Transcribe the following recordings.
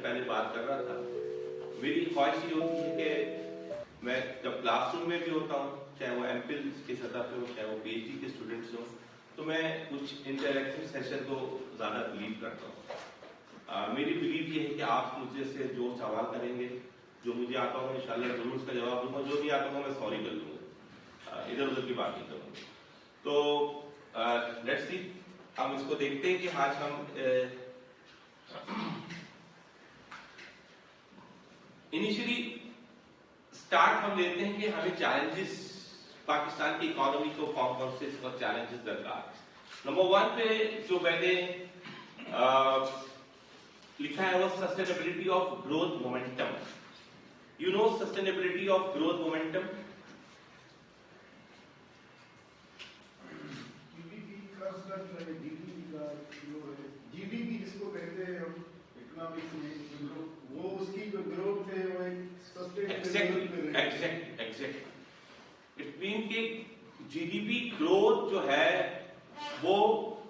पहले बात कर रहा था, मेरी ख्वाहिश ये होती है कि मैं जब क्लासरूम में भी होता हूँ, चाहे वो एमफिल की सतह पे हो, चाहे वो पीएचडी के स्टूडेंट्स हो, तो मैं कुछ इंटरैक्टिव सेशन को ज़्यादा बिलीव करता हूँ। मेरी बिलीव ये है कि आप मुझे से जो सवाल करेंगे, जो मुझे आता हो इंशाल्लाह जरूर उसका जवाब दूंगा, जो नहीं आता हो मैं सॉरी कर दूंगा, इधर उधर की बात नहीं करूँगा। तो लेट्स सी, हम इसको देखते हैं कि आज हम इनिशियली स्टार्ट हम लेते हैं कि हमें चैलेंजेस, पाकिस्तान की इकोनॉमी को कौन कौन से चैलेंजेस दरकार। नंबर 1 पे जो मैंने लिखा है वो sustainability of growth momentum. You know sustainability of growth momentum? GDP जिसको कहते हैं हम इकोनॉमिक्स में, वो उसकी जो ग्रोथ है वो एक सस्टेनेबल एग्जैक्ट इट मीन कि जीडीपी ग्रोथ जो है वो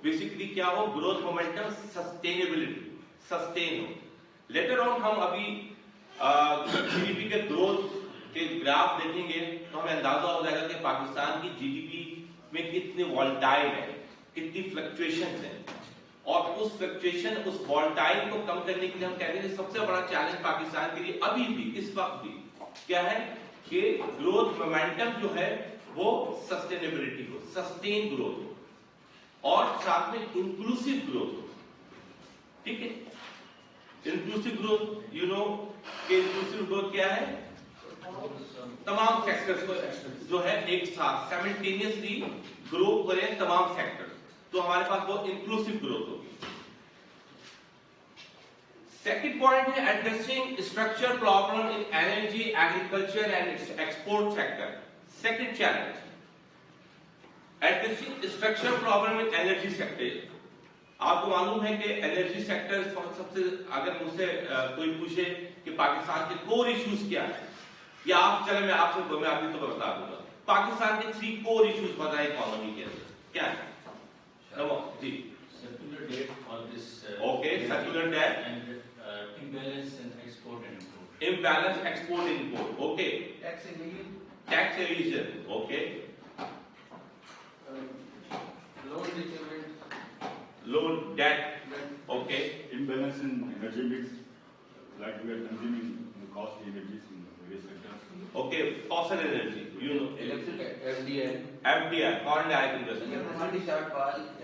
बेसिकली क्या हो, ग्रोथ मोमेंटम सस्टेनेबिलिटी, सस्टेन हो। लेटर ऑन हम अभी जीडीपी के ग्रोथ के ग्राफ देखेंगे तो हमें अंदाजा हो जाएगा कि पाकिस्तान की जीडीपी में कितने वॉल्टाइल है, कितनी फ्लक्चुएशंस हैं, और उस फ्लक्चुएशन, उस वॉल्टाइल को कम करने के लिए हम कहते हैं सबसे बड़ा चैलेंज पाकिस्तान के लिए अभी भी, इस वक्त भी क्या है कि ग्रोथ मोमेंटम जो है वो सस्टेनेबिलिटी हो, सस्टेन ग्रोथ हो, और साथ में इंक्लूसिव ग्रोथ हो। ठीक है, इंक्लूसिव ग्रोथ, यू नो कि इंक्लूसिव ग्रोथ क्या है, तमाम सेक्टर्स को जो है एक साथ साइमल्टेनियसली ग्रो करें तमाम सेक्टर्स, तो हमारे पास वो इंक्लूसिव ग्रोथ होगी। सेकंड पॉइंट है addressing structural problem in energy, agriculture and export sector. Second challenge, addressing structural problem in energy sector. आपको मालूम है कि एनर्जी सेक्टर सबसे, अगर मुझसे कोई पूछे कि पाकिस्तान के कोर इश्यूज क्या है, या आप चले मैं आपसे अभी तो बता दूंगा, पाकिस्तान के 3 कोर इश्यूज बताएं इकोनॉमी के अंदर क्या है। जी, circular debt on this okay, circular debt and imbalance in export and import, imbalance export import, okay, tax evasion, okay, loan repayment, loan debt, okay, imbalance in energy mix, like we are consuming the cost energies in various sectors. okay, fossil energy, you know, electric FDI, foreign direct investment,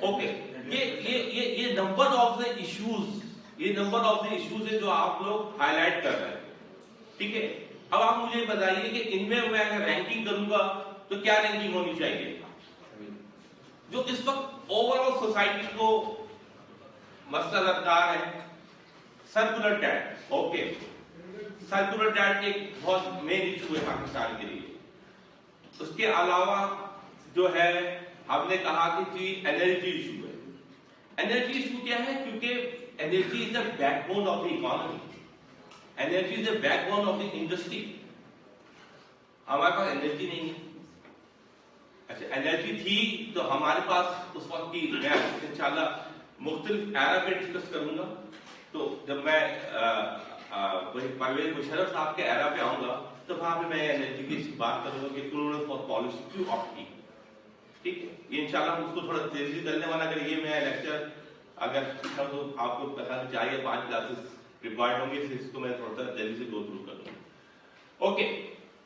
okay, ये number of the issues, ये number of the issues है जो आप लोग highlight कर रहे हैं। ठीक है, अब आप मुझे बताइए कि इनमें मैं अगर रैंकिंग करूंगा तो क्या रैंकिंग होनी चाहिए, जो इस वक्त ओवरऑल सोसाइटी को मसला दरकार है। Circular debt, okay, circular debt एक बहुत मेन इशू है पाकिस्तान के लिए। उसके अलावा जो है हमने कहा कि जी एनर्जी इशू है। एनर्जी इशू क्या है, क्योंकि energy is the backbone of the economy, energy is the backbone of the industry. हमारे पास एनर्जी नहीं है। अच्छा, एनर्जी थी तो हमारे पास उस वक्त की, मैं इंशाल्लाह मुख्तलिफ एरा पे डिस्कस करूंगा, तो जब मैं परवेज मुशर्रफ साहब के एरा पे आऊंगा तो वहां पे मैं एनर्जी की बात करूंगा कि उन्होंने पॉलिसी क्यों ऑप्ट की। ठीक है, ये इंशाल्लाह हम उसको थोड़ा तेजी करने वाला, अगर ये मैं लेक्चर अगर तो आपको पता 4 या 5 क्लासेस रिक्वायर्ड होंगे, इसको मैं थोड़ा सा जल्दी से गो थ्रू करूंगा। ओके,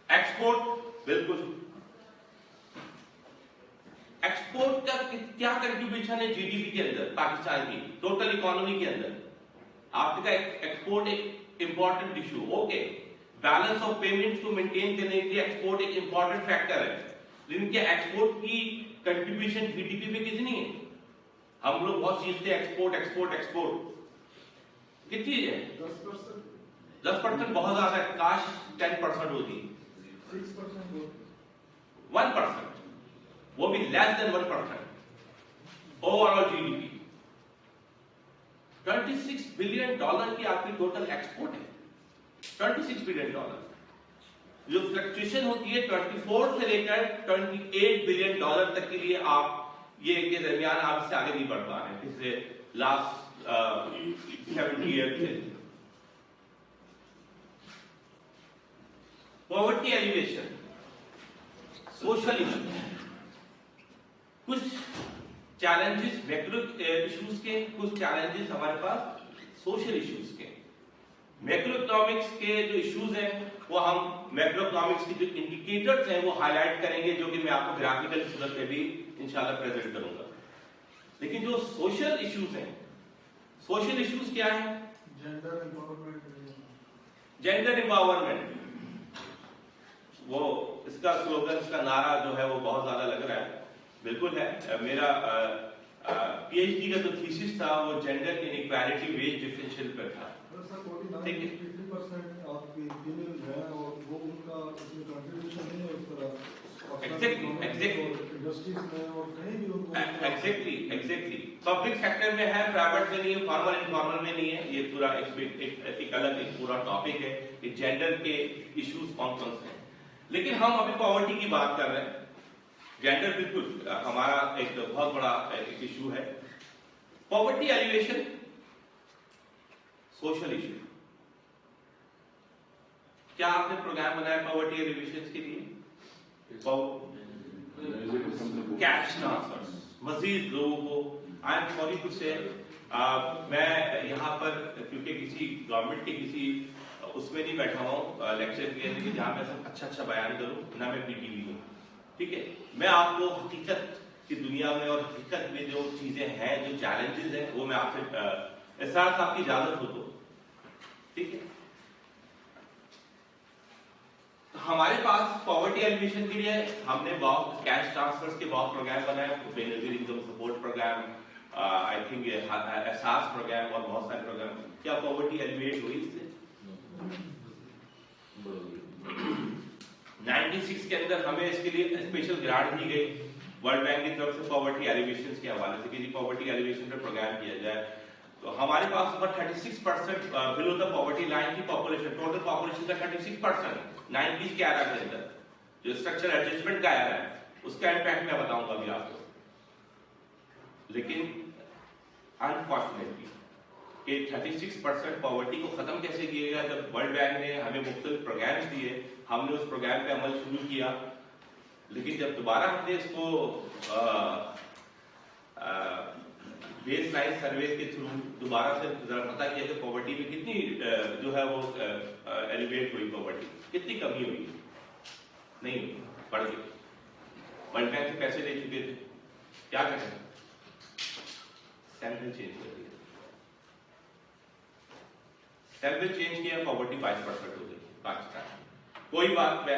एक्सपोर्ट, बिल्कुल, एक्सपोर्ट का क्या कंट्रीब्यूशन है जीडीपी के अंदर, पाकिस्तान की टोटल इकोनॉमी के अंदर। आपका एक्सपोर्ट एक important issue, okay, balance of payments को मेंटेन करने के लिए एक्सपोर्ट एक इंपॉर्टेंट फैक्टर है, लेकिन क्या एक्सपोर्ट की कंट्रीब्यूशन जीडीपी में कितनी है? हम लोग बहुत सीखते हैं एक्सपोर्ट एक्सपोर्ट एक्सपोर्ट, कितनी है? 10%, 10% बहुत ज्यादा है, काश 10% होती, 6%, 1%, वो भी less than 1% overall GDP. $26 billion की आपकी टोटल एक्सपोर्ट है, $26 बिलियन। जो फ्लक्चुएशन होती है 24 से लेकर $28 बिलियन तक के लिए, आप ये के दरमियान आप इससे आगे नहीं बढ़ पा रहे हैं, पिछले लास्ट 70 ईयर से। पॉवर्टी एलिवेशन, सोशल इशू, कुछ चैलेंजेस मैक्रो इश्यूज के, कुछ चैलेंजेस हमारे पास सोशल इश्यूज के। मैक्रो इकोनॉमिक्स के जो इश्यूज हैं वो हम मैक्रो इकोनॉमिक्स के जो इंडिकेटर्स हैं वो हाईलाइट करेंगे, जो कि मैं आपको ग्राफिकल सूरत में भी इंशाल्लाह प्रेजेंट करूंगा। लेकिन जो सोशल इश्यूज हैं, सोशल इश्यूज क्या है? जेंडर एम्पावरमेंट, जेंडर एम्पावरमेंट, वो इसका स्लोगन, इसका नारा जो है वो बहुत ज्यादा लग रहा है, बिल्कुल है। मेरा पीएचडी का जो थीसिस था वो जेंडर इनइक्वालिटी वेज डिफरेंशियल पर था। ठीक है, 50% आपकी फीमेल है और वो उनका उसमें कंट्रीब्यूशन नहीं है उस तरह। Exactly. इंडस्ट्रीज में और कहीं भी उनको एग्जैक्टली पब्लिक सेक्टर में है, प्राइवेट में नहीं है, फॉर्मल इनफॉर्मल में नहीं है। ये पूरा एक अलग एक पूरा टॉपिक है कि जेंडर के इश्यूज कौन कौन से हैं। लेकिन हम अभी पॉवर्टी की बात कर रहे हैं। जेंडर बिल्कुल हमारा एक बहुत बड़ा एक इशू है। Poverty alleviation, social issue. क्या आपने प्रोग्राम बनाया पॉवर्टी एलिवेशन के लिए? कैश ट्रांसफर, मजीद लोगों को, आई एम सॉरी टू से, मैं यहाँ पर क्योंकि किसी गवर्नमेंट के किसी उसमें नहीं बैठा हुआ लेक्चर के लिए जहाँ मैं सब अच्छा बयान करूँ, ना मैं पीटीवी हूँ, ठीक है। मैं आपको हकीकत की दुनिया में और हकीकत में जो चीजें हैं, जो चैलेंजेस हैं, वो मैं आपसे एहसास आपकी इजाजत हो तो, ठीक है। हमारे पास पॉवर्टी एलिवेशन के लिए हमने बहुत कैश ट्रांसफर्स के बहुत प्रोग्राम बनाए, benefit income support program, I think Ehsaas program और बहुत सारे प्रोग्राम। क्या पॉवर्टी एलिवेट हुई इससे? 96 के अंदर हमें इसके लिए स्पेशल ग्रांट दी गई वर्ल्ड बैंक की तरफ से पॉवर्टी एलिवेशन के हवाले से कि पॉवर्टी एलिवेशन पर प्रोग्राम किया जाए। तो हमारे पास 36% बिलो द पॉवर्टी लाइन की पॉपुलेशन, टोटल पॉपुलेशन का 36% 90s के एरा के अंदर जो स्ट्रक्चर एडजस्टमेंट का एरा है, उसका इम्पैक्ट मैं बताऊंगा अभी आपको। लेकिन अनफॉर्चुनेटली कि 36% पॉवर्टी को खत्म कैसे किया गया? जब वर्ल्ड बैंक ने हमें मुख्तलिफ प्रोग्राम्स दिए, हमने उस प्रोग्राम पे अमल शुरू किया, लेकिन जब दोबारा हमने इसको बेस लाइन सर्वे के थ्रू दोबारा से जरा पता किया कि पॉवर्टी में कितनी जो है वो एलिवेट हुई, पॉवर्टी कितनी कमी हुई, नहीं हुई, बढ़ गई। वर्ल्ड बैंक से पैसे ले चुके थे, क्या करें? सैंपल चेंज कर दिया, सैंपल चेंज किया, पॉवर्टी 5% हो गई पाकिस्तान। कोई बात मैं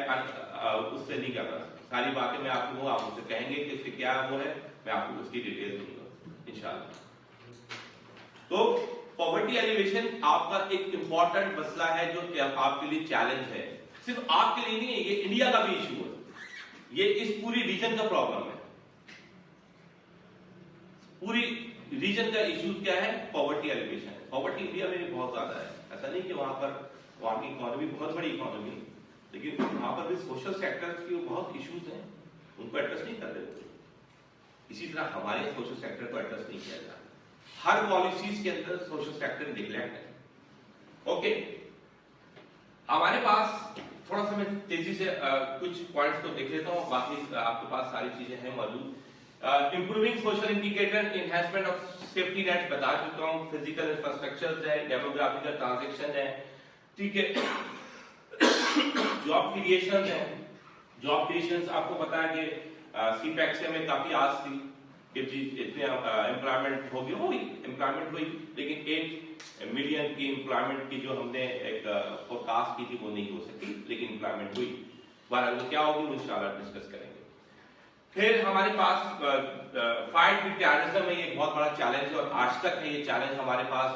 उससे नहीं कर रहा, सारी बातें मैं आपको वो आप मुझसे कहेंगे कि इससे क्या वो है, मैं आपको उसकी डिटेल दूंगा इंशाल्लाह। तो पॉवर्टी एलिवेशन आपका एक इंपॉर्टेंट मसला है जो आपके लिए चैलेंज है। सिर्फ आपके लिए नहीं है, ये इंडिया का भी इशू है, ये इस पूरी रीजन का प्रॉब्लम है। पूरी रीजन का इशू क्या है? पॉवर्टी एलिवेशन है। पॉवर्टी इंडिया में भी बहुत ज्यादा है, ऐसा नहीं कि वहां की इकोनॉमी बहुत बड़ी इकोनॉमी है, लेकिन वहां पर भी सोशल सेक्टर के बहुत इश्यूज हैं, उनको एड्रेस नहीं कर रहे। इसी तरह हमारे सोशल सेक्टर को एड्रेस नहीं किया जा रहा, हर पॉलिसीज के अंदर सोशल सेक्टर निग्लेक्ट है। ओके, हमारे पास थोड़ा सा मैं तेजी से कुछ पॉइंट्स तो देख लेता हूँ, बाकी आपके पास सारी चीजें हैं मौजूद। Improving social indicator, enhancement of safety net बता चुका हूँ, फिजिकल इंफ्रास्ट्रक्चर है, डेमोग्राफिकल ट्रांजेक्शन है, ठीक है। जॉब क्रिएशन है, जॉब क्रिएशन आपको पता है कि सीपैक से हमें काफी आस थी कि जी इतने एम्प्लॉयमेंट होगी, हुई एम्प्लॉयमेंट हुई, लेकिन 8 मिलियन की एम्प्लॉयमेंट की जो हमने एक फोरकास्ट की थी वो नहीं हो सकी, लेकिन एम्प्लॉयमेंट हुई। बहरहाल वो क्या होगी वो इंशाल्लाह डिस्कस करेंगे। फिर हमारे पास फाइट विद टेररिज्म में एक बहुत बड़ा चैलेंज है और आज तक है ये चैलेंज हमारे पास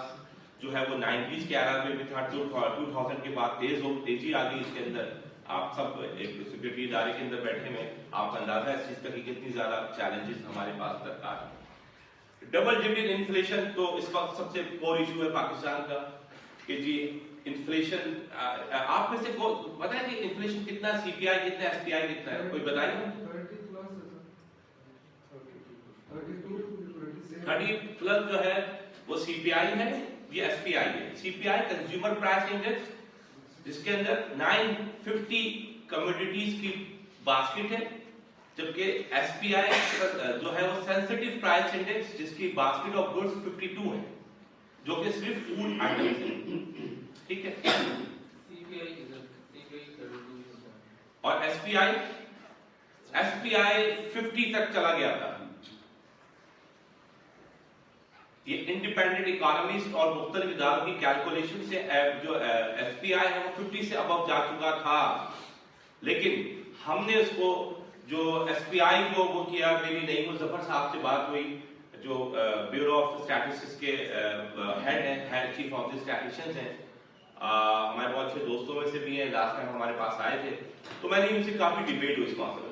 जो है वो 90s के एरा में भी था, 2000 के बाद तेजी आ गई इसके अंदर। आप सब एक सिक्योरिटी इदारे के अंदर बैठे में आपका अंदाजा है इस चीज का कि कितनी ज्यादा चैलेंजेस हमारे पास दरकार है। डबल डिजिट इन्फ्लेशन तो इस वक्त सबसे कोर इशू है पाकिस्तान का कि जी इन्फ्लेशन, आप में से को पता है कि इन्फ्लेशन कितना, सीपीआई कितना, एसपीआई कितना है, कोई बताइए? 30+ जो है वो सीपीआई है, ये एसपीआई है। सीपीआई कंज्यूमर प्राइस इंडेक्स जिसके अंदर 950 कमोडिटीज की बास्केट है, जबकि एसपीआई जो है वो सेंसिटिव प्राइस इंडेक्स जिसकी बास्केट ऑफ गुड्स 52 है, जो कि सिर्फ फूड आइटम्स है, ठीक है। और एसपीआई 50 तक चला गया था। ये इंडिपेंडेंट इकोनॉमिस्ट और मुख्तलिफ इदारों की कैलकुलेशन से जो एसपीआई है वो 50 से अबव जा चुका था, लेकिन हमने उसको जो एसपीआई को वो किया, मेरी नईम मुजफ्फर साहब से बात हुई जो ब्यूरो ऑफ स्टैटिस्टिक्स के head chief of the statisticians हैं, हमारे बहुत अच्छे दोस्तों में से भी हैं, लास्ट टाइम हमारे पास आए थे, तो मैंने उनसे काफी डिबेट हुई इस मामले में।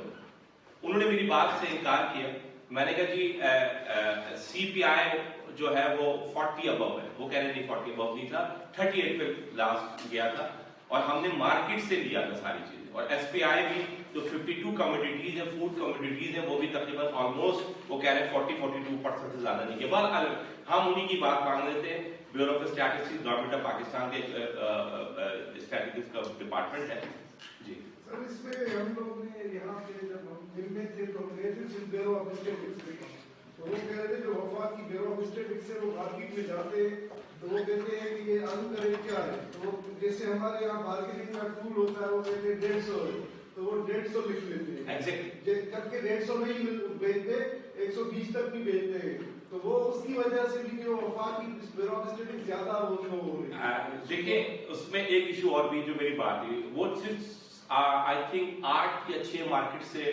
उन्होंने मेरी बात से इनकार किया। मैंने कहा जी सीपीआई जो है वो 40 अबव है, वो कह रहे नहीं 40 अबव नहीं था, 38 पे लास्ट गया था, और हमने मार्केट से लिया था सारी चीजें। और एसपीआई भी जो 52 कमोडिटीज है, फूड कमोडिटीज है, वो भी तकरीबन ऑलमोस्ट वो कह रहे हैं 40-42% से ज्यादा नहीं है। हम उन्हीं की बात मान लेते हैं, bureau of statistics government of Pakistan के स्टैटिस्टिक्स का डिपार्टमेंट है जी। सर इसमें हम लोग ने यहाँ पे जब हम मिलने थे तो गए थे ब्यूरो ऑफ स्टैटिस्टिक्स में, तो वो कह रहे थे जो वफाक की ब्यूरो ऑफ स्टैटिस्टिक्स है वो मार्केट में जाते तो वो कहते हैं कि ये आलू का रेट क्या है, तो जैसे हमारे यहाँ मार्केटिंग का टूल होता है वो कहते हैं 150 है, तो वो 150 लिख लेते हैं एग्जैक्टली, करके 150 नहीं बेचते, 120 तक भी बेचते हैं, तो वो उसकी वजह से भी जो वफाक की ब्यूरो ऑफ स्टैटिस्टिक्स ज्यादा वो हो रही है। देखिए उसमें एक इशू और भी जो मेरी बात हुई, वो सिर्फ आई थिंक 8 या 6 मार्केट से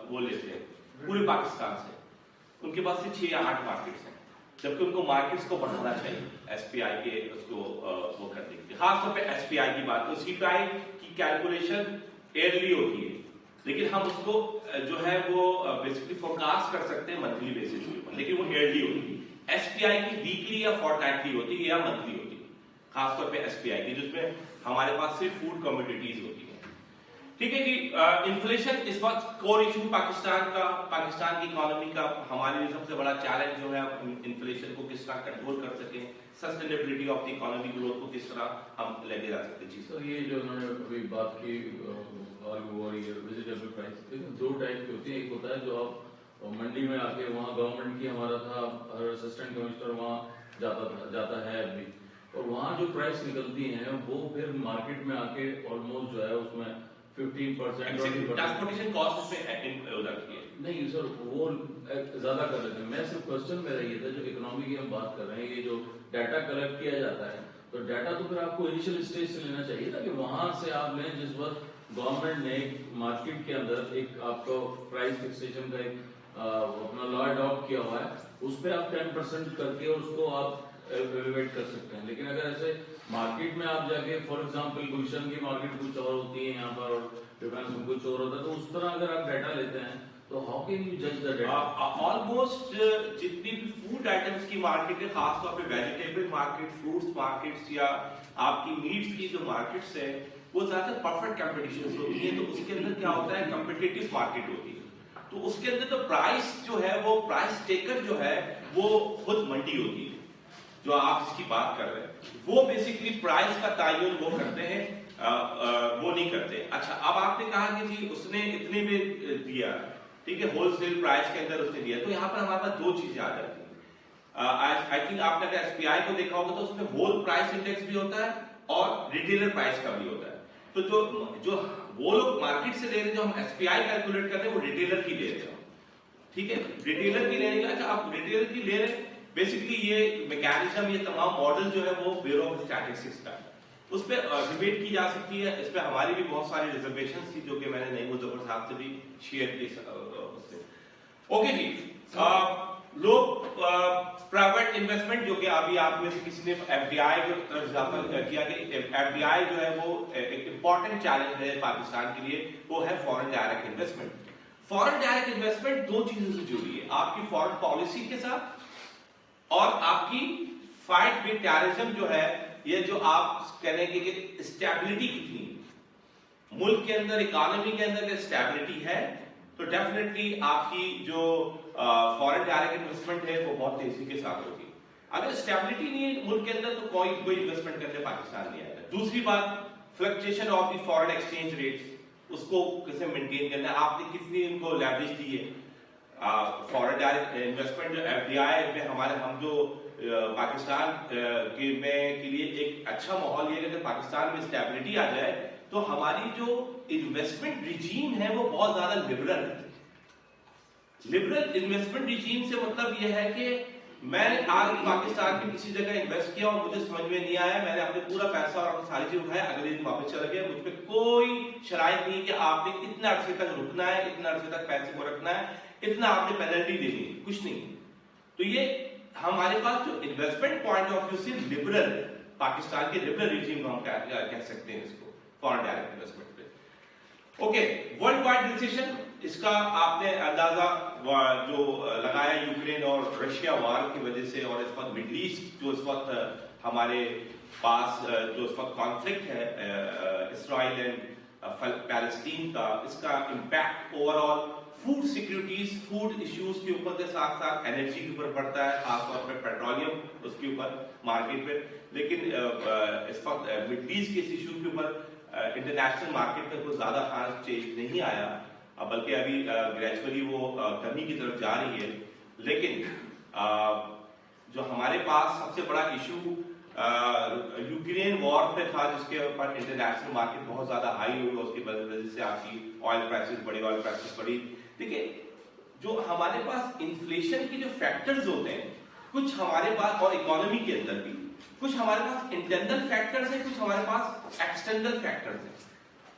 वो लेते हैं पूरे पाकिस्तान से, उनके पास से 6 या 8 मार्केट्स हैं, जबकि उनको मार्केट्स को बढ़ाना चाहिए एसपीआई के उसको वो करने के लिए। खासतौर पे एसपीआई की बात, तो सीपीआई की कैलकुलेशन ईयरली होती है, लेकिन हम उसको जो है वो बेसिकली फोरकास्ट कर सकते हैं मंथली बेसिस के ऊपर, लेकिन वो ईयरली होती है। एसपीआई की वीकली या फोर्टनाइटली होती है या मंथली होती है, खासतौर पे एसपीआई की, जिसमें हमारे पास सिर्फ फूड कमोडिटीज होती है। ठीक है जी। इन्फ्लेशन इस वक्त कोर इशू पाकिस्तान की इकोनॉमी का हमारे लिए सबसे बड़ा चैलेंज जो है, इन्फ्लेशन को किस तरह कंट्रोल कर सकें, sustainability of the economy growth को किस तरह हम लेके जा सकते हैं। जी सर, ये जो उन्होंने अभी बात की आलू और ये वेजिटेबल प्राइस, 2 टाइप की होती है। एक होता है जो आप मंडी में आके वहाँ गवर्नमेंट की हमारा था, हर असिस्टेंट कमिश्नर वहाँ जाता है अभी, और वहाँ जो प्राइस निकलती हैं वो फिर मार्केट में आके ऑलमोस्ट जो है उसमें 15% ट्रांसपोर्टेशन कॉस्ट उसमें उधर की है। नहीं सर, वो ज्यादा कर लेते हैं। मैं सिर्फ क्वेश्चन मेरा ये था, जो इकोनॉमी की हम बात कर रहे हैं, ये जो डाटा कलेक्ट किया जाता है, तो डाटा तो फिर आपको इनिशियल स्टेज से लेना चाहिए ना, कि वहां से आप लें जिस वक्त गवर्नमेंट ने मार्केट के अंदर एक आपको प्राइस फिक्सेशन का एक अपना लॉ अडॉप्ट किया हुआ है, उस पर आप 10% करके उसको आप एवेलुएट कर सकते हैं। लेकिन अगर ऐसे मार्केट में आप जाके, फॉर एग्जांपल गुलशन की मार्केट कुछ और होती है यहाँ पर, और डिफेंस में कुछ और होता है, तो उस तरह अगर आप डाटा लेते हैं तो हाउ कैन यू जज द डाटा? ऑलमोस्ट जितनी भी फूड आइटम्स की मार्केट है, खासतौर पे वेजिटेबल मार्केट, फ्रूट्स मार्केट्स या आपकी मीट्स की जो मार्केट्स है, वो ज्यादा परफेक्ट कंपटीशन होती है। तो उसके अंदर क्या होता है, कंपिटिटिव मार्केट होती है, तो उसके अंदर तो प्राइस जो है वो प्राइस टेकर जो है वो खुद मंडी होती है। जो आप जिसकी बात कर रहे हैं वो बेसिकली प्राइस का तयन वो करते हैं, वो नहीं करते। अच्छा, अब आपने कहा कि जी उसने इतने में दिया, ठीक है, होलसेल प्राइस के अंदर उसने दिया, तो यहाँ पर हमारे पास 2 चीजें आ जाती हैं। आई थिंक आपने अगर एसपीआई को देखा होगा तो उसमें होल प्राइस इंडेक्स भी होता है और रिटेलर प्राइस का भी होता है। तो जो वो लोग मार्केट से ले रहे हैं, जो हम एसपीआई कैलकुलेट कर रहे हैं, वो रिटेलर की ले रहे हैं, ठीक है, रिटेलर की लेने का। अच्छा, आप रिटेलर की ले रहे हैं, बेसिकली ये मैकेनिज्म, ये तमाम मॉडल जो है वो ब्यूरो ऑफ स्टैटिस्टिक्स का, उस पर डिबेट की जा सकती है। इस पर हमारी भी बहुत सारी रिजर्वेशन थी, जो कि मैंने नईम मुजफ्फर साहब से भी शेयर की उससे। ओके जी। लोग प्राइवेट इन्वेस्टमेंट, जो कि अभी आप में से किसी ने एफडीआई की तरफ इजाफा किया कि एफडीआई जो है वो एक इंपॉर्टेंट चैलेंज है पाकिस्तान के लिए, वो है foreign direct investment. Foreign direct investment 2 चीजों से जुड़ी है, आपकी फॉरेन पॉलिसी के साथ और आपकी फाइट विद टेररिज्म जो है, ये जो आप कहेंगे कि स्टेबिलिटी कितनी है मुल्क के अंदर, इकोनॉमी के अंदर स्टेबिलिटी है, तो डेफिनेटली आपकी जो फॉरेन डायरेक्ट इन्वेस्टमेंट है वो बहुत तेजी के साथ होगी। अगर स्टेबिलिटी नहीं है मुल्क के अंदर तो कोई इन्वेस्टमेंट करने पाकिस्तान नहीं आएगा। दूसरी बात, fluctuation of the foreign exchange rates उसको कैसे मेंटेन करना है, आपने कितनी उनको लेवरेज दी है, फॉरेन डायरेक्ट इन्वेस्टमेंट जो एफडीआई में हमारे हम जो पाकिस्तान के लिए एक अच्छा माहौल ये है कि अगर पाकिस्तान में स्टेबिलिटी आ जाए तो हमारी जो इन्वेस्टमेंट रिजीम है वो बहुत ज्यादा लिबरल है। लिबरल इन्वेस्टमेंट रिजीम से मतलब यह है कि मैंने आज पाकिस्तान में किसी जगह इन्वेस्ट किया और मुझे समझ में नहीं आया, मैंने अपने पूरा पैसा और अपनी सारी चीज उठाया, अगले दिन वापस चला गया, मुझ पे कोई शराइत नहीं कि आपने इतना अरसे तक रुकना है, इतना अरसे तक पैसे को रखना है, इतना आपने पेनल्टी देनी है, कुछ नहीं। तो ये हमारे पास जो इन्वेस्टमेंट पॉइंट ऑफ व्यू से लिबरल है, पाकिस्तान के लिबरल रिजीम हम कह सकते हैं इसको फॉरेन डायरेक्ट इन्वेस्टमेंट पे। ओके, वर्ल्ड वाइड रिसेशन इसका आपने अंदाजा जो लगाया यूक्रेन और रशिया वार की वजह से, और इस वक्त मिडल ईस्ट जो इस वक्त हमारे पास जो इस वक्त कॉन्फ्लिक्ट है इजराइल एंड पैलेस्टीन का, इसका impact overall food securities, food issues के ऊपर के साथ साथ एनर्जी के ऊपर पड़ता है, खासतौर पर पेट्रोलियम उसके ऊपर मार्केट पे। लेकिन इस वक्त मिडल ईस्ट के इस इशू के ऊपर इंटरनेशनल मार्केट पे कोई ज्यादा खास चेंज नहीं आया, बल्कि अभी ग्रेजुअली वो कमी की तरफ जा रही है। लेकिन जो हमारे पास सबसे बड़ा इशू यूक्रेन वॉर पे था, जिसके ऊपर इंटरनेशनल मार्केट बहुत ज्यादा हाई हुई, उसकी वजह से आपकी ऑयल प्राइसेस बढ़ी, ऑयल प्राइसेस बढ़ी। देखिए, जो हमारे पास इन्फ्लेशन के जो फैक्टर्स होते हैं, कुछ हमारे पास, और इकोनॉमी के अंदर भी कुछ हमारे पास इंटरनल फैक्टर्स हैं, कुछ हमारे पास एक्सटर्नल फैक्टर्स हैं।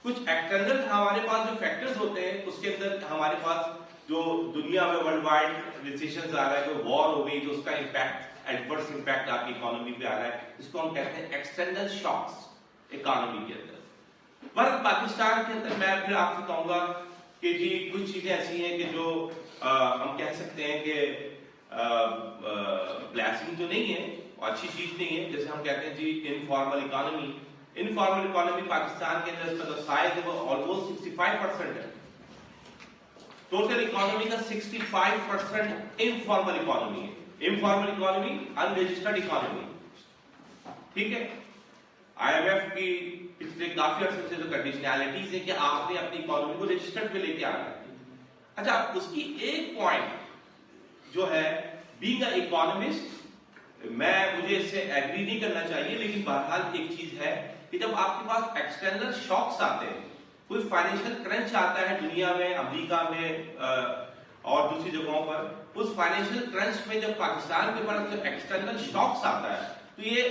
कुछ एक्सटर्नल हमारे पास जो फैक्टर्स होते हैं, उसके अंदर हमारे पास जो दुनिया में वर्ल्ड वाइड रिसेशन आ रहा है, जो वॉर हो गई, जो उसका इम्पैक्ट, एडवर्स इम्पैक्ट आपकी इकोनॉमी पे आ रहा है, इसको हम कहते हैं एक्सटर्नल शॉक्स इकोनॉमी के अंदर। पर पाकिस्तान के अंदर मैं फिर आपसे कहूंगा कि जी कुछ चीजें ऐसी हैं कि जो हम कह सकते हैं कि ब्लेसिंग तो नहीं है, अच्छी चीज नहीं है। जैसे हम कहते हैं जी informal economy, informal economy Pakistan के अंदर इसका जो साइज है वो ऑलमोस्ट 65% है। टोटल इकोनॉमी का 65% इनफॉर्मल इकोनॉमी है। इनफॉर्मल इकोनॉमी अनरजिस्टर्ड इकोनॉमी, ठीक है। आईएमएफ की पिछले काफी अर्से से जो कंडीशनैलिटीज है कि आपने अपनी इकोनॉमी को रजिस्टर्ड पे लेके आना है। अच्छा, उसकी एक पॉइंट जो है, बीइंग अ इकोनॉमिस्ट, मुझे इससे एग्री नहीं करना चाहिए, लेकिन बहरहाल एक चीज है कि जब आपके पास एक्सटर्नल शॉक्स आते हैं, कोई फाइनेंशियल क्रंच आता है दुनिया में, अमेरिका में और दूसरी जगहों पर, उस फाइनेंशियल क्रंच में जब पाकिस्तान के पास जब एक्सटर्नल शॉक्स आता है, तो ये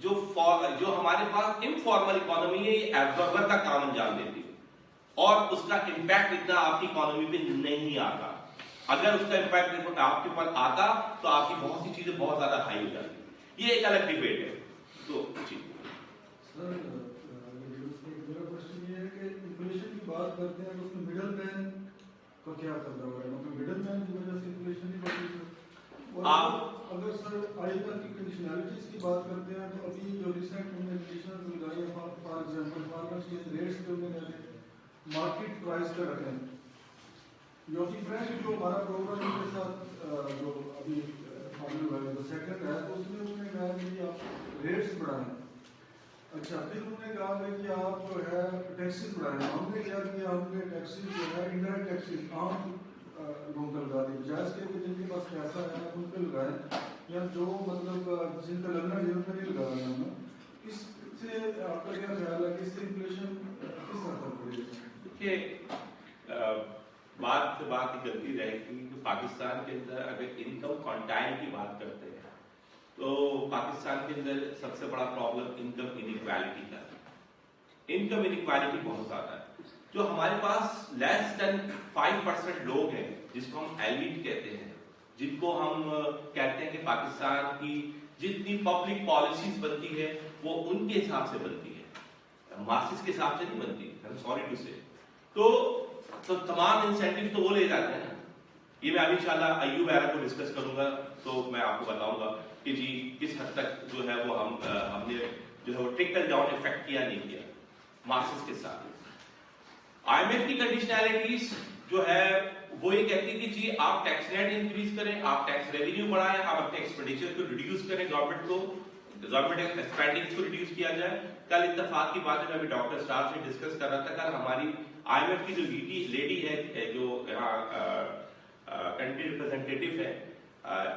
जो हमारे पास इनफॉर्मल इकोनॉमी है, ये एब्जॉर्बर का काम अंजाम देती है और उसका इम्पैक्ट इतना आपकी इकोनॉमी पे नहीं आता। अगर उसका इम्पैक्ट आपके ऊपर आता तो आपकी बहुत सी चीजें बहुत ज्यादा हाई हो जाती। ये एक अलग डिबेट है। तो जी सर, मेरा क्वेश्चन ये है कि इन्फ्लेशन की बात करते हैं तो उसमें मिडल मैन का क्या करना है, मतलब मिडल मैन की वजह से इन्फ्लेशन नहीं बढ़ती सर। और अगर सर आईएमएफ की कंडीशनैलिटीज की बात करते हैं तो अभी जो रिसेंट उन्होंने कंडीशंस लगाई है, for example foreign exchange rates जो उन्होंने मार्केट प्राइस पे रखे हैं, जो कि फ्रेंड जो हमारा प्रोग्राम के साथ जो अभी फाइनल हुआ है, जो सेकंड है, तो उसमें उन्होंने कहा कि आप रेट्स बढ़ाएं। अच्छा, फिर उन्होंने कहा है कि आप जो है टैक्सेस बढ़ाएं। हमने क्या किया, हमने टैक्सेस जो है इनडायरेक्ट टैक्सेस आम लोगों पर लगा दी, बजाय इसके कि जिनके पास पैसा है उन पर लगाएं, या जो मतलब जिनका लगना है उन पर नहीं लगाना है। इससे आपका क्या ख्याल है कि इससे इन्फ्लेशन किस हद तक बढ़ेगी? देखिए, बात से बात ही करती रहेगी कि पाकिस्तान के अंदर अगर इनकम क्वांटाइल की बात करते हैं तो पाकिस्तान के अंदर सबसे बड़ा प्रॉब्लम इनकम इनइक्वालिटी का है। इनकम इनइक्वालिटी बहुत ज्यादा है। जो हमारे पास लेस देन 5% लोग हैं, जिसको हम एलिट कहते हैं, जिनको हम कहते हैं कि पाकिस्तान की जितनी पब्लिक पॉलिसीज बनती है वो उनके हिसाब से बनती है, मासिस के हिसाब से नहीं बनती, आई एम सॉरी टू से। तो तमाम इंसेंटिव तो वो ले जाते हैं। ये मैं अभी इंशाल्लाह अय्यूब एरा को डिस्कस करूंगा तो मैं आपको बताऊंगा कि जी किस हद तक जो है वो हमने जो है वो ट्रिकल डाउन इफेक्ट किया नहीं किया मार्क्सिस के साथ। आईएमएफ की कंडीशनैलिटीज जो है वो ये कहती है कि जी आप टैक्स रेट इंक्रीज करें, आप टैक्स रेवेन्यू बढ़ाएं, आप अपने एक्सपेंडिचर को रिड्यूस करें गवर्नमेंट को, गवर्नमेंट स्पेंडिंग को रिड्यूस किया जाए। कल इत्तेफाक की बात है, मैं अभी डॉक्टर स्टाफ से डिस्कस कर रहा था, कल हमारी IMF की जो लेडी है जो यहाँ कंट्री रिप्रेजेंटेटिव है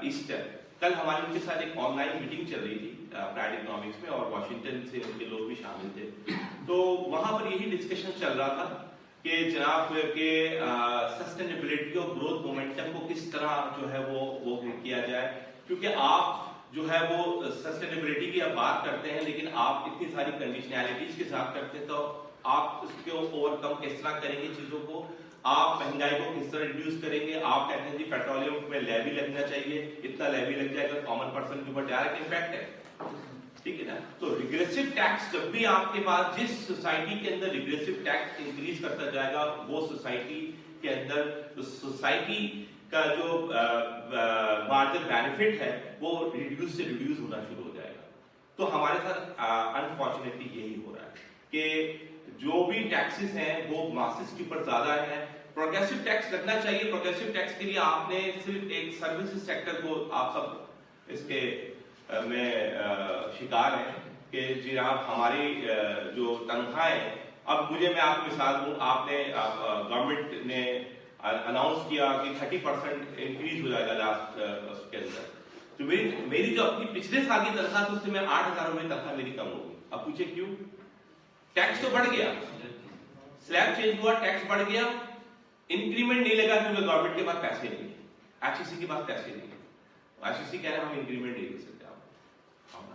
ईस्टर, कल हमारी उनके साथ एक ऑनलाइन मीटिंग चल रही थी अप्लाइड इकोनॉमिक्स में, और वॉशिंगटन से उनके लोग भी शामिल थे। तो वहां पर यही डिस्कशन चल रहा था कि जनाब के सस्टेनेबिलिटी और ग्रोथ मोमेंटम को किस तरह जो है वो किया जाए, क्योंकि आप जो है वो सस्टेनेबिलिटी की आप बात करते हैं, लेकिन आप इतनी सारी कंडीशनैलिटीज के साथ करते हैं, तो आप उसके ओवरकम किस तरह करेंगे चीजों को, आप महंगाई को किस तरह रिड्यूस करेंगे। आप कहते हैं जी पेट्रोलियम में लेवी लगना चाहिए, इतना लेवी लग जाएगा, कॉमन पर्सन के ऊपर डायरेक्ट इम्पैक्ट है, ठीक है ना। तो रिग्रेसिव टैक्स जब भी आपके पास, जिस सोसाइटी के अंदर रिग्रेसिव टैक्स इंक्रीज करता जाएगा, वो सोसाइटी के अंदर सोसाइटी का जो मार्जिनल बेनिफिट है वो रिड्यूस से रिड्यूस होना शुरू हो जाएगा। तो हमारे साथ अनफॉर्चुनेटली यही हो रहा है कि जो भी टैक्सेस हैं वो मासेस के ऊपर ज्यादा है। प्रोग्रेसिव टैक्स लगना चाहिए। प्रोग्रेसिव टैक्स के लिए आपने सिर्फ एक सर्विसेज सेक्टर को, आप सब इसके में शिकार हैं कि जी आप हमारी जो तनख्वाहें, अब मैं आपको मिसाल दूं, आपने गवर्नमेंट ने अनाउंस किया कि 30% इंक्रीज हो जाएगा लास्ट उसके अंदर, तो मेरी जो अपनी पिछले साल की तनख्वाह थी उससे मैं 8,000 रुपए तनख्वाह मेरी कम होगी। अब पूछे क्यों? टैक्स तो बढ़ गया, स्लैब चेंज हुआ, टैक्स बढ़ गया, इंक्रीमेंट नहीं लगा क्योंकि गवर्नमेंट के पास पैसे नहीं है, HEC के पास पैसे नहीं है। HEC कह रहे हैं हम इंक्रीमेंट नहीं दे सकते,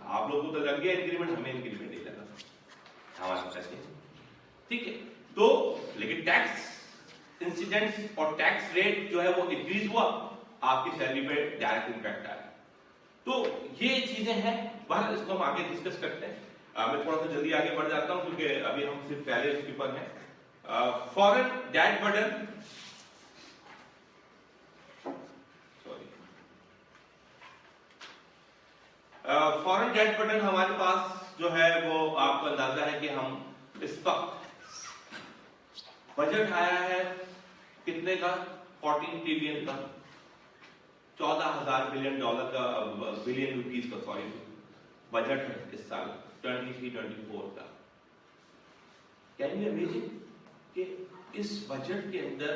आप लोगों को तो लग गया इंक्रीमेंट, हमें इंक्रीमेंट नहीं लगा, हमारे पास पैसे, ठीक है। तो लेकिन टैक्स इंसिडेंट्स और टैक्स रेट जो है वो इंक्रीज हुआ, आपकी सैलरी पे डायरेक्ट इंपैक्ट आया। तो ये चीजें हैं, बाहर इसको हम आगे डिस्कस करते हैं। मैं थोड़ा सा जल्दी आगे बढ़ जाता हूं क्योंकि अभी हम सिर्फ पहले इसके ऊपर हैं। Foreign debt burden, foreign debt burden हमारे पास जो है वो आपको अंदाजा है कि हम इस वक्त बजट आया है कितने का, 14 ट्रिलियन का, 14,000 बिलियन डॉलर का, बिलियन रुपीस का सॉरी बजट है इस साल 23-24 का। कैन यू इमेजिन कि इस बजट के अंदर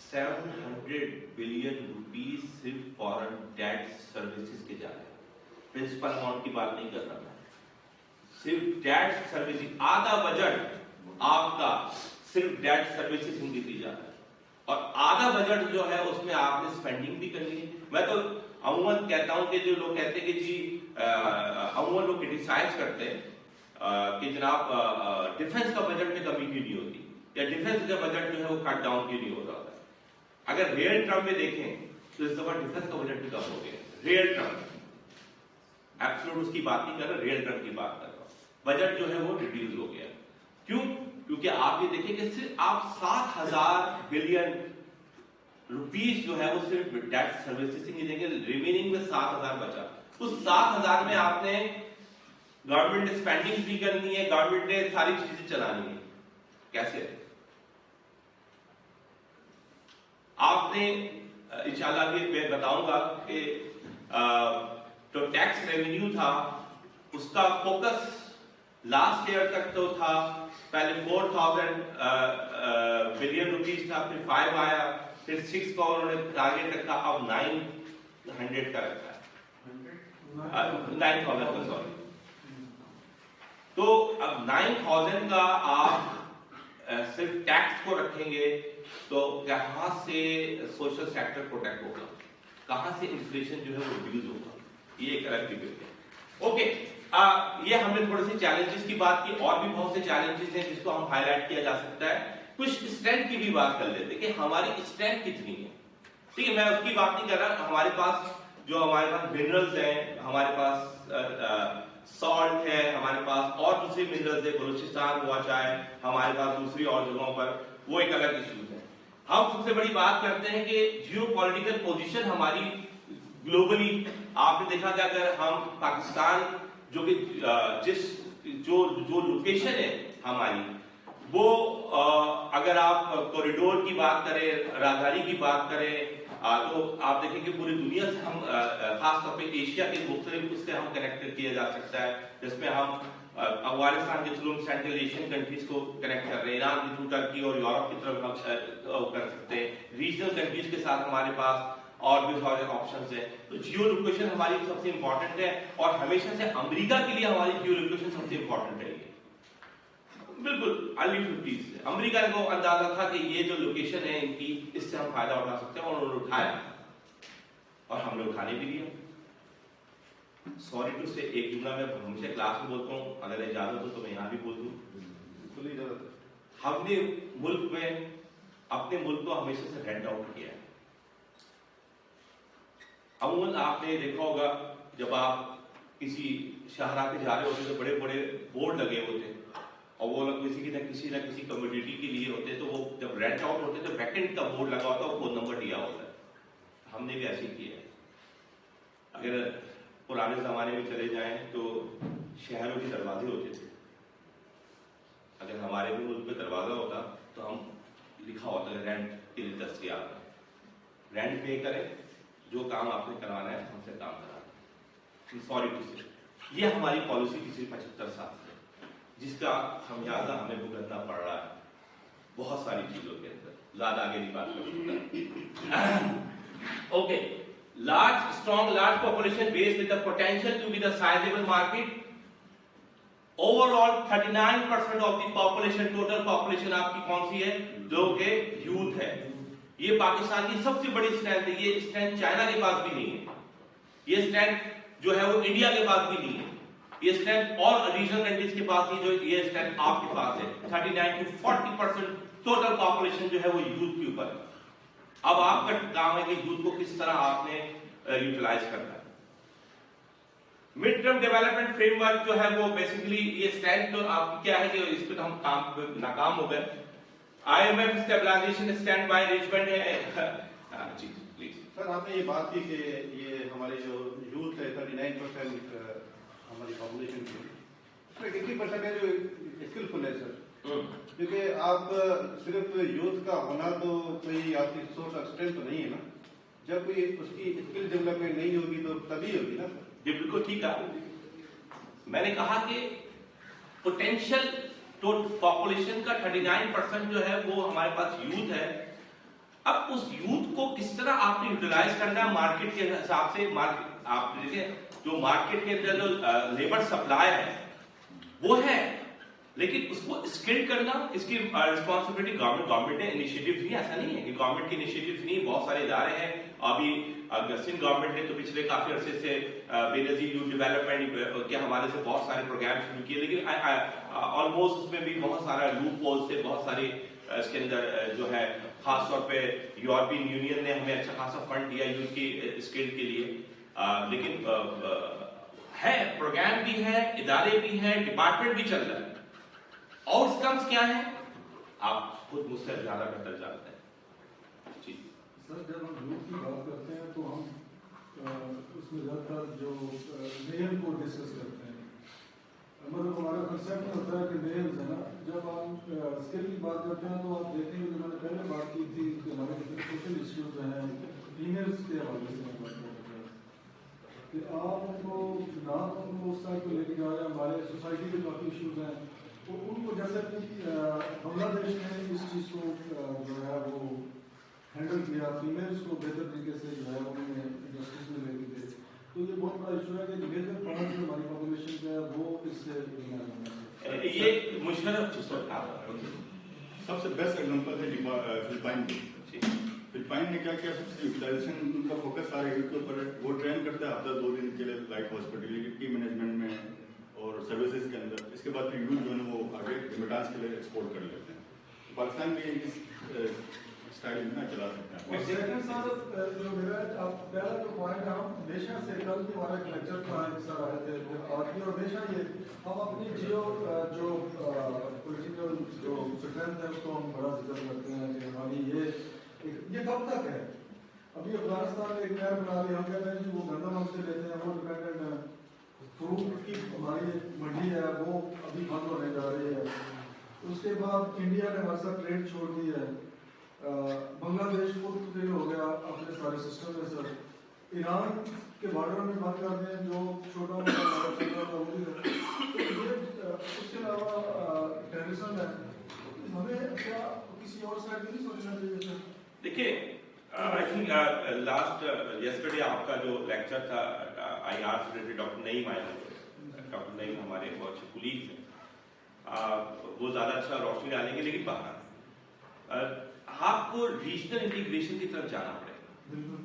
700 बिलियन रुपीस सिर्फ फॉरेन डेट सर्विसेज के जा रहे हैं। प्रिंसिपल अमाउंट की बात नहीं कर रहा मैं, सिर्फ डेट सर्विसेज, आधा बजट आपका सिर्फ डेट सर्विसेज में दी जा रहा है, और आधा बजट जो है उसमें आपने स्पेंडिंग भी करनी है। मैं तो अमूमन कहता हूं कि जो लोग कहते हैं कि जी अमूमन लोग क्रिटिसाइज करते हैं कि जनाब डिफेंस का बजट में कमी क्यों नहीं होती, या डिफेंस का बजट जो है वो कट डाउन क्यों नहीं हो रहा होता। अगर रियल टर्म में देखें तो इस दफा डिफेंस का बजट भी कम हो गया, रियल टर्म, एब्सोल्यूट उसकी बात नहीं कर रहा, रियल टर्म की बात कर रहा हूं। बजट जो है वो रिड्यूस हो गया। क्यों? क्योंकि आप ये देखिए कि सिर्फ आप 7,000 बिलियन रुपीस जो है वो सिर्फ डेट सर्विसेज ही देंगे, रिमेनिंग में 7,000 बचा। उस 7,000 में आपने गवर्नमेंट ने स्पेंडिंग भी करनी है, गवर्नमेंट ने सारी चीजें चलानी है। कैसे? आपने इंशाल्लाह भी मैं बताऊंगा कि जो टैक्स रेवेन्यू था उसका फोकस लास्ट ईयर तक तो था, पहले 4,000 बिलियन रुपीस था, फिर 5 आया, फिर 6 का उन्होंने टारगेट रखा, अब 900 का रखा है, 9,000 का सॉरी। तो अब 9,000 का आप सिर्फ टैक्स को रखेंगे तो कहां से सोशल सेक्टर प्रोटेक्ट होगा, कहां से इन्फ्लेशन जो है वो रिड्यूस होगा, ये एक अलग डिबेट है। ओके, ये हमने थोड़े से चैलेंजेस की बात की, और भी बहुत से चैलेंजेस हैं जिसको हम हाईलाइट किया जा सकता है। कुछ स्ट्रेंथ की भी बात कर लेते हैं कि हमारी स्ट्रेंथ कितनी है। ठीक है, मैं उसकी बात नहीं कर रहा, हमारे पास मिनरल्स हैं, हमारे पास सॉल्ट है, हमारे पास और दूसरे मिनरल्स है, बलूचिस्तान हुआ चाहे हमारे पास दूसरी और जगहों पर, वो एक अलग इश्यूज है। हम सबसे बड़ी बात करते हैं कि जियो पॉलिटिकल पोजिशन हमारी ग्लोबली, आपने देखा कि अगर हम पाकिस्तान जो कि जो लोकेशन है हमारी, वो अगर आप कॉरिडोर की बात करें, राजधानी की बात करें, तो आप देखेंगे पूरी दुनिया से हम खासतौर पे एशिया के मुख्तलिफ उससे हम कनेक्ट किया जा सकता है, जिसमें हम अफगानिस्तान के थ्रू सेंट्रल एशियन कंट्रीज को कनेक्ट कर रहे हैं, ईरान के थ्रू टर्की और यूरोप की तरफ हम कर सकते हैं, रीजनल कंट्रीज के साथ हमारे पास और भी सारे ऑप्शंस हैं। तो जियो लोकेशन हमारी सबसे इंपॉर्टेंट है और हमेशा से अमेरिका के लिए हमारी जियो लोकेशन सबसे इंपॉर्टेंट है। बिल्कुल अर्ली 50s से अमेरिका को अंदाजा था कि ये जो लोकेशन है इनकी, इससे हम फायदा उठा सकते हैं और उन्होंने उठाया और हमने उठाने भी दिया। सॉरी टू से एक जुमला मैं हमेशा क्लास में बोलता हूँ, अगर इजाजत हो तो मैं यहाँ भी बोल दूँ। हमने मुल्क में अपने मुल्क को हमेशा से रेंट आउट किया है। अमूमन आपने देखा होगा जब आप किसी शहर के जा रहे होते तो बड़े बड़े बोर्ड लगे होते और वो लोग किसी न किसी कम्युनिटी के लिए होते, तो वो जब रेंट आउट होते तो वैकेंट का बोर्ड लगा होता है, फोन नंबर दिया होता है। हमने भी ऐसे किया है। अगर पुराने जमाने में चले जाएं तो शहरों के दरवाजे होते थे, अगर हमारे भी मुल्क में दरवाजा होता तो हम लिखा होता है रेंट के लिए दस्तयाब है, रेंट पे करें, जो काम आपने कराना है हमसे काम कराना। सॉरी टू से ये हमारी पॉलिसी पिछले 75 साल से, जिसका खमियाजा हमें भुगतना पड़ रहा है बहुत सारी चीजों के अंदर। ज्यादा आगे नहीं बात करूंगा। Okay, large strong large population base with the potential to be the sizeable market. Overall 39% of the population, total population आपकी कौन सी है? जो के यूथ है। ये पाकिस्तान की सबसे बड़ी स्ट्रेंथ है। ये स्ट्रेंथ चाइना के पास भी नहीं है, ये स्ट्रेंथ जो है वो इंडिया के पास भी नहीं है, ये स्ट्रेंथ और रीजनल कंट्रीज के पास नहीं, जो ये स्ट्रेंथ आपके पास है। 39 to 40% टोटल पॉपुलेशन जो है वो यूथ के ऊपर। अब आपका काम है कि यूथ को किस तरह आपने यूटिलाइज करना है। मिड टर्म डेवलपमेंट फ्रेमवर्क जो है वो बेसिकली ये स्ट्रेंथ तो आपकी क्या है कि इस पे तो हम काम नाकाम हो गए। IMF stabilization stand by arrangement है। जी प्लीज सर, आपने ये बात की कि ये हमारे जो यूथ है 39% हमारी पॉपुलेशन की, उसमें 80% है जो स्किलफुल है सर। क्योंकि आप सिर्फ यूथ का होना तो कोई आपकी सोर्स ऑफ स्ट्रेंथ तो नहीं है ना, जब कोई उसकी स्किल डेवलपमेंट नहीं होगी तो तभी होगी ना सर। जी बिल्कुल ठीक है। मैंने कहा कि पोटेंशियल तो पॉपुलेशन का 39% जो है वो हमारे पास यूथ है। अब उस यूथ को किस तरह आपने यूटिलाइज करना है मार्केट के हिसाब से। मार्केट आप देखिए, जो मार्केट के अंदर जो लेबर सप्लाई है वो है, लेकिन उसको स्किल्ड करना इसकी रिस्पॉन्सिबिलिटी गवर्नमेंट ने इनिशिएटिव नहीं, ऐसा नहीं है कि गवर्नमेंट के इनिशिएटिव नहीं, बहुत सारे इदारे हैं। अभी सिंध गवर्नमेंट ने तो पिछले काफी अरसे से बेनजीर यूथ डेवलपमेंट के हमारे से बहुत सारे प्रोग्राम शुरू किए, लेकिन ऑलमोस्ट उसमें भी बहुत सारा लूप होल से बहुत सारे इसके अंदर जो है, खासतौर पे यूरोपियन यूनियन ने हमें अच्छा खासा फंड दिया यूथ की स्किल के लिए। लेकिन है प्रोग्राम भी है, इदारे भी हैं, डिपार्टमेंट भी चल रहा है। आउटकम्स क्या है आप खुद मुझसे ज्यादा बेहतर जानते हैं। जी सर, जब हम यूथ की बात करते हैं तो हम उसमें ज्यादातर जो मेल को डिस्कस करते हैं, मतलब हमारा कंसेप्ट होता है कि मेल्स है ना, जब हम स्किल की बात करते हैं तो आप देखेंगे जो मैंने पहले बात की थी कि हमारे सोशल इश्यूज हैं फीमेल्स के हवाले से बात करते हैं कि आप उनको ना तो उनको उस साइड को लेके जा रहे हैं। हमारे सोसाइटी के काफ़ी इश्यूज हैं, तो उनको जैसे कि बांग्लादेश ने इस चीज़ को जो है वो हैंडल किया, फीमेल्स को बेहतर तरीके से जो है उन्होंने इंडस्ट्रीज में लेके गए। तो ये बहुत बड़ा इशू है कि मेजर पार्ट जो हमारी पॉपुलेशन का है वो इससे ये मुशर्रफ सबसे बेस्ट एग्जांपल है फिलिपाइन। फिलिपाइन ने क्या किया, सबसे यूटिलाइजेशन उनका फोकस सारे यूथ के ऊपर है। वो ट्रेन करते हैं हफ्ता 2 दिन के लिए, लाइक हॉस्पिटलिटी मैनेजमेंट में और सर्विसेज के अंदर। इसके बाद फिर यूथ जो है वो आगे रेमिटेंस के लिए एक्सपोर्ट कर लेते हैं। पाकिस्तान में इस स्टाइल में ना चला सकते हैं। सेकंड सर, जो मेरा आप पहला जो पॉइंट है, हम हमेशा से कल भी हमारा एक लेक्चर था, एक सर आए थे, आज भी हमेशा ये हम अपनी जो पॉलिटिकल जो स्ट्रेंथ है उसको हम बड़ा जिक्र करते हैं कि हमारी ये कब तक है। अभी अफगानिस्तान में एक नया बना रही, हम कहते हैं कि वो गंदम हमसे लेते हैं, वो डिपेंडेंट है। फ्रूट की हमारी मंडी है वो अभी बंद होने जा रही है। उसके बाद इंडिया ने हमारे साथ ट्रेड छोड़ दी है। बांग्लादेश को तो फेल हो गया अपने सारे सिस्टम में सर। ईरान के बॉर्डर में बात करते हैं जो छोटा मोटा बॉर्डर चल रहा था वो भी तो ये उसके अलावा टेररिज्म है, हमें क्या किसी और साइड भी नहीं सोचना चाहिए सर? देखिए आई थिंक लास्ट यस्टरडे आपका जो लेक्चर था IR से रिलेटेड डॉक्टर नईम आए हुए, डॉक्टर नईम हमारे बहुत अच्छे कुलीग हैं, वो ज़्यादा अच्छा रोशनी डालेंगे। लेकिन बाहर आपको रीजनल इंटीग्रेशन की तरफ जाना पड़ेगा,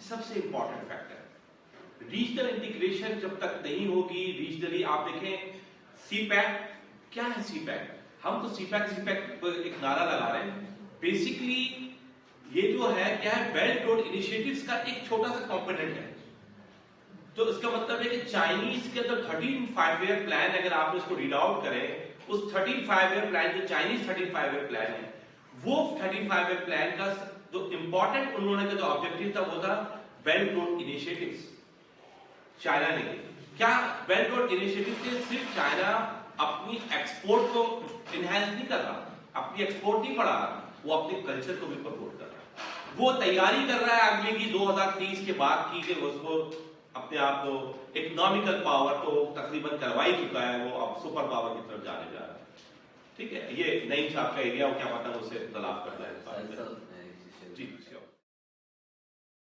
सबसे इंपॉर्टेंट फैक्टर। रीजनल इंटीग्रेशन जब तक नहीं होगी, रीजनली आप देखें CPEC क्या है। CPEC हम तो CPEC पर एक नारा लगा रहे हैं, बेसिकली ये जो है क्या है, बेल्ट रोड इनिशिएटिव्स का एक छोटा सा कंपोनेंट है। तो इसका मतलब है कि चाइनीज के अंदर 13 5-year प्लान, अगर आप इसको रीड आउट करें, उस 13 5-year प्लान जो चाइनीज 13 5-year प्लान है, वो 13 5-year प्लान का जो इंपॉर्टेंट उन्होंने का जो ऑब्जेक्टिव था वो था बेल्ट रोड इनिशिएटिव्स। चाइना ने क्या बेल्ट रोड इनिशिएटिव से सिर्फ चाइना अपनी एक्सपोर्ट को इनहेंस नहीं कर रहा, अपनी एक्सपोर्ट नहीं बढ़ा रहा, वो अपने कल्चर को भी प्रमोट कर रहा है। वो तैयारी कर रहा है अगले की 2030 के बाद की कि उसको अपने आप को इकोनॉमिकल पावर तो तकरीबन करवा ही चुका है, वो अब सुपर पावर की तरफ जाने जा रहा है। ठीक है, ये नई छाप का एरिया, क्या पता उससे तलाश करना है।